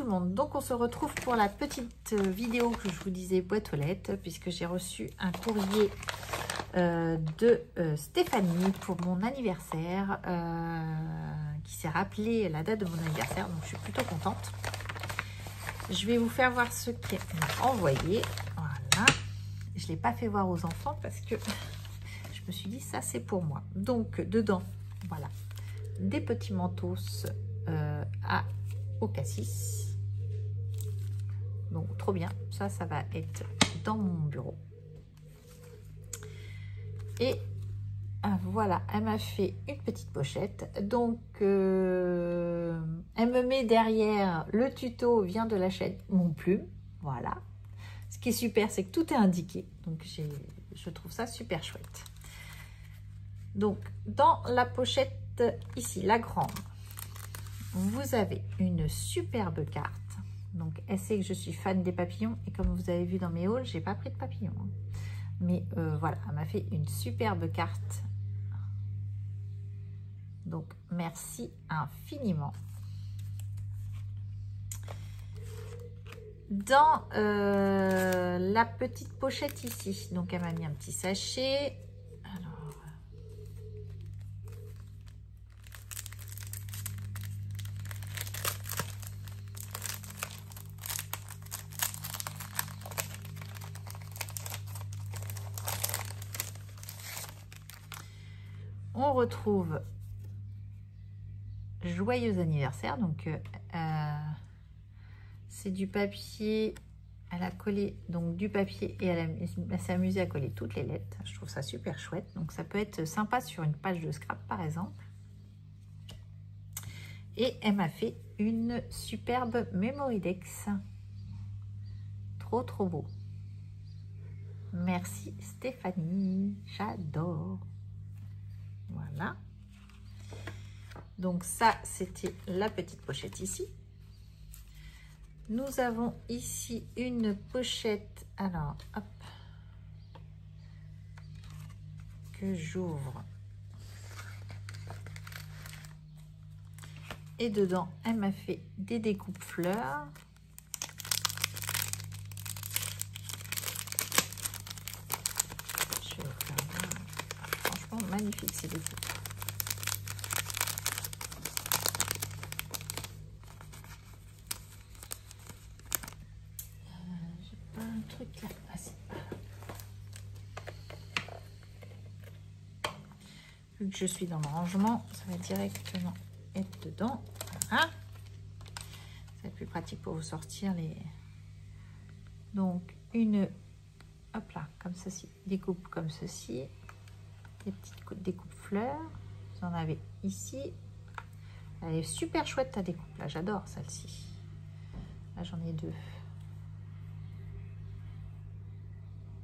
le monde. Donc on se retrouve pour la petite vidéo que je vous disais boîte aux lettres, puisque j'ai reçu un courrier de Stéphanie pour mon anniversaire, qui s'est rappelé la date de mon anniversaire, donc je suis plutôt contente. Je vais vous faire voir ce qu'elle m'a envoyé. Voilà. Je ne l'ai pas fait voir aux enfants parce que je me suis dit ça c'est pour moi. Donc dedans, voilà, des petits mentos au cassis. Donc trop bien, ça va être dans mon bureau. Et voilà, elle m'a fait une petite pochette. Donc elle me met derrière le tuto vient de la chaîne Mon Plume. Voilà. Ce qui est super, c'est que tout est indiqué. Donc je trouve ça super chouette. Donc dans la pochette ici, la grande, vous avez une superbe carte. Donc elle sait que je suis fan des papillons. Et comme vous avez vu dans mes hauls, j'ai pas pris de papillons. Hein. Mais voilà, elle m'a fait une superbe carte. Donc merci infiniment. Dans la petite pochette ici, donc elle m'a mis un petit sachet. Alors, on retrouve joyeux anniversaire. Donc c'est du papier. Elle a collé donc du papier et elle s'est amusée à coller toutes les lettres. Je trouve ça super chouette. Donc ça peut être sympa sur une page de scrap par exemple. Et elle m'a fait une superbe Mémoridex. Trop beau. Merci Stéphanie, j'adore. Voilà. Donc ça c'était la petite pochette ici. Nous avons ici une pochette, alors hop, que j'ouvre. Et dedans, elle m'a fait des découpes fleurs. Je vais vous faire voir. Franchement, magnifique ces découpes. Truc là. Ah, c'est pas... Vu que je suis dans le rangement, ça va directement être dedans. Voilà. Ça va être plus pratique pour vous sortir les... Donc une, hop là, comme ceci, découpe comme ceci, des petites découpes fleurs. Vous en avez ici. Elle est super chouette ta découpe là, j'adore celle-ci. Là j'en ai deux.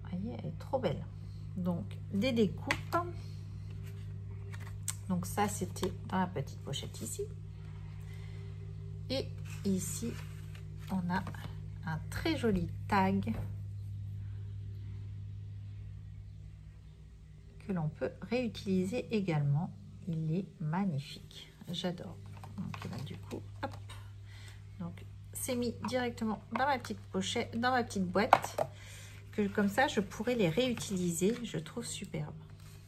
Voyez, elle est trop belle. Donc des découpes. Donc ça c'était dans la petite pochette ici. Et ici on a un très joli tag que l'on peut réutiliser également. Il est magnifique, j'adore. Donc là, du coup, hop. Donc c'est mis directement dans ma petite pochette, dans ma petite boîte. Que comme ça je pourrais les réutiliser. Je trouve superbe,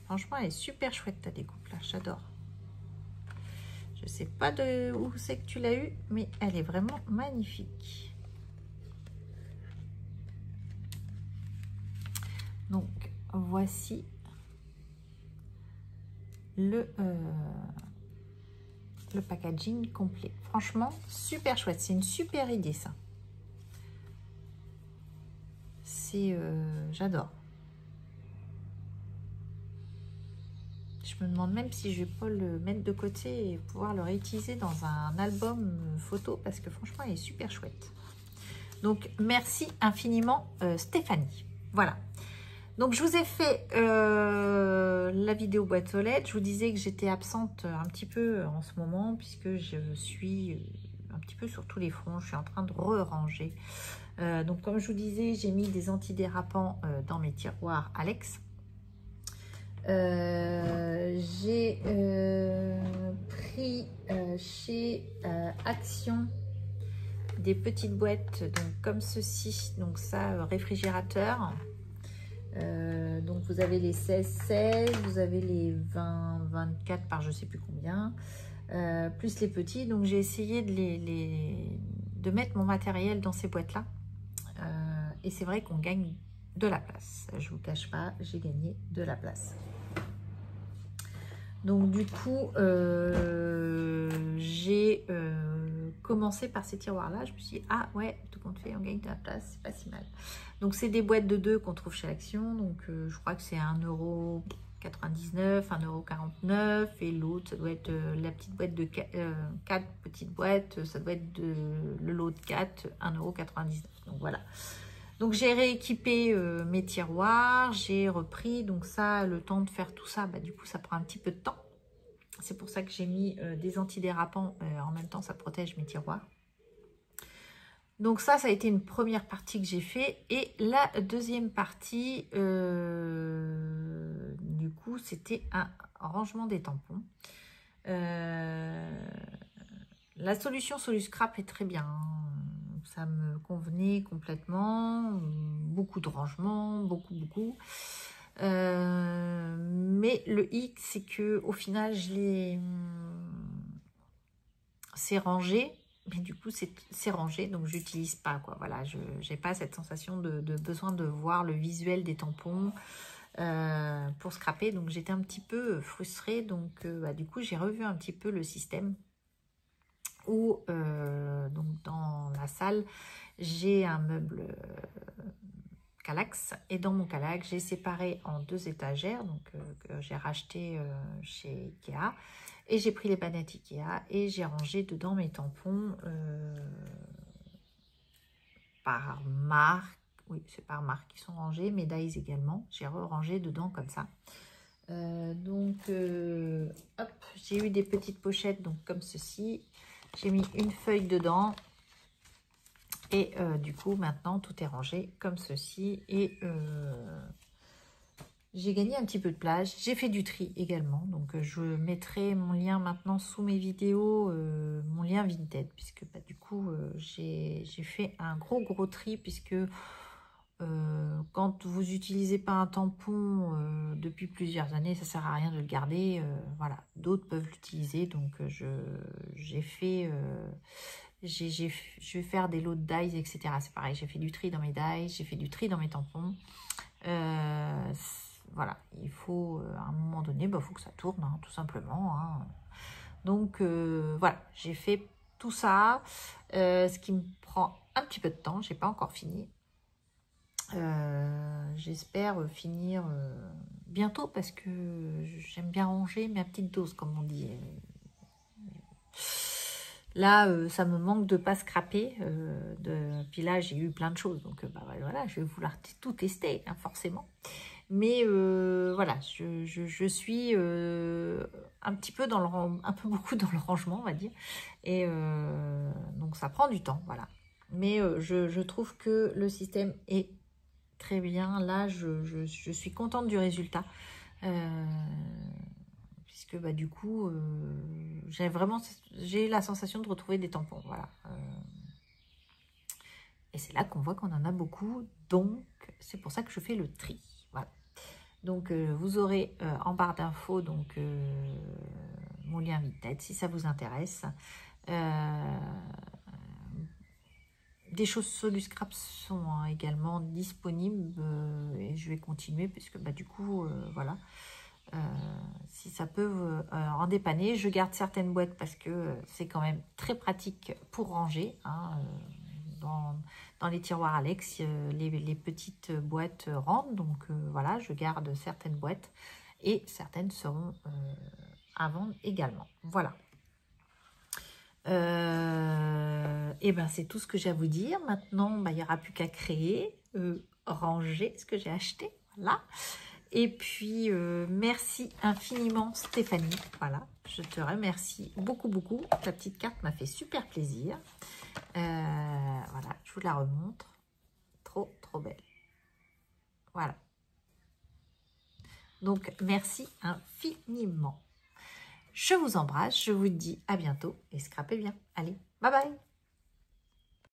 franchement elle est super chouette ta découpe là, j'adore. Je sais pas de où c'est que tu l'as eu, mais elle est vraiment magnifique. Donc voici le packaging complet. Franchement super chouette, c'est une super idée ça. J'adore. Je me demande même si je vais pas le mettre de côté et pouvoir le réutiliser dans un album photo parce que franchement il est super chouette. Donc merci infiniment Stéphanie. Voilà. Donc je vous ai fait la vidéo boîte aux lettres. Je vous disais que j'étais absente un petit peu en ce moment puisque je suis un petit peu sur tous les fronts. Je suis en train de ranger. Donc comme je vous disais, j'ai mis des antidérapants dans mes tiroirs Alex. J'ai pris chez Action des petites boîtes donc comme ceci, donc ça réfrigérateur. Donc vous avez les 16, vous avez les 20, 24 par je sais plus combien, plus les petits. Donc j'ai essayé de mettre mon matériel dans ces boîtes là, et c'est vrai qu'on gagne de la place. Je vous cache pas, j'ai gagné de la place. Donc du coup, j'ai commencé par ces tiroirs là. Je me suis dit, ah ouais, tout compte fait, on gagne de la place, c'est pas si mal. Donc c'est des boîtes de 2 qu'on trouve chez Action. Donc je crois que c'est 1,99 €, 1,49 € et l'autre, ça doit être la petite boîte de 4 petites boîtes, ça doit être le lot de 4, 1,99 €. Donc voilà. Donc j'ai rééquipé mes tiroirs, j'ai repris, donc ça, le temps de faire tout ça, bah, du coup ça prend un petit peu de temps. C'est pour ça que j'ai mis des antidérapants, en même temps ça protège mes tiroirs. Donc ça a été une première partie que j'ai fait. Et la deuxième partie, du coup, c'était un rangement des tampons. La solution Soluscrap est très bien. Ça me convenait complètement. Beaucoup de rangements, beaucoup. Mais le hic, c'est que au final, c'est rangé. Mais du coup, c'est rangé, donc j'utilise pas, quoi. Voilà, je n'ai pas cette sensation de besoin de voir le visuel des tampons pour scraper. Donc, j'étais un petit peu frustrée. Donc, du coup, j'ai revu un petit peu le système où, donc, dans la salle, j'ai un meuble Kallax. Et dans mon Kallax, j'ai séparé en 2 étagères, donc que j'ai racheté chez Ikea. Et j'ai pris les bannettes Ikea et j'ai rangé dedans mes tampons par marque. Oui, c'est par marque qui sont rangés. Mes dies également. J'ai rangé dedans comme ça. Donc, hop, j'ai eu des petites pochettes donc comme ceci. J'ai mis une feuille dedans. Et du coup, maintenant, tout est rangé comme ceci. Et j'ai gagné un petit peu de place. J'ai fait du tri également. Donc, je mettrai mon lien maintenant sous mes vidéos, mon lien Vinted. Puisque du coup, j'ai fait un gros tri. Puisque quand vous n'utilisez pas un tampon depuis plusieurs années, ça ne sert à rien de le garder. Voilà, d'autres peuvent l'utiliser. Donc, j'ai fait... je vais faire des lots de dies, etc. C'est pareil, j'ai fait du tri dans mes dies, j'ai fait du tri dans mes tampons. Voilà, il faut, à un moment donné, il faut que ça tourne, hein, tout simplement. Hein. Donc, voilà, j'ai fait tout ça, ce qui me prend un petit peu de temps, je n'ai pas encore fini. J'espère finir bientôt parce que j'aime bien ranger ma petite dose, comme on dit. Là, ça me manque de pas scraper. Puis là, j'ai eu plein de choses. Donc, voilà, je vais vouloir tout tester, hein, forcément. Mais voilà, je suis un petit peu un peu beaucoup dans le rangement, on va dire. Et donc, ça prend du temps, voilà. Mais je trouve que le système est très bien. Là, je suis contente du résultat. Puisque du coup, j'ai la sensation de retrouver des tampons. Voilà. Et c'est là qu'on voit qu'on en a beaucoup. Donc, c'est pour ça que je fais le tri. Voilà. Donc, vous aurez en barre d'infos donc mon lien Vinted si ça vous intéresse. Des choses Soluscrap sont également disponibles et je vais continuer puisque du coup, voilà. Si ça peut en dépanner, je garde certaines boîtes parce que c'est quand même très pratique pour ranger. Hein, dans les tiroirs Alex, les petites boîtes rentrent. Donc voilà, je garde certaines boîtes et certaines seront à vendre également. Voilà. Et ben c'est tout ce que j'ai à vous dire. Maintenant, il n'y aura plus qu'à créer, ranger ce que j'ai acheté. Voilà. Et puis, merci infiniment Stéphanie. Voilà, je te remercie beaucoup. Ta petite carte m'a fait super plaisir. Voilà, je vous la remontre. Trop belle. Voilà. Donc, merci infiniment. Je vous embrasse, je vous dis à bientôt et scrapez bien. Allez, bye bye.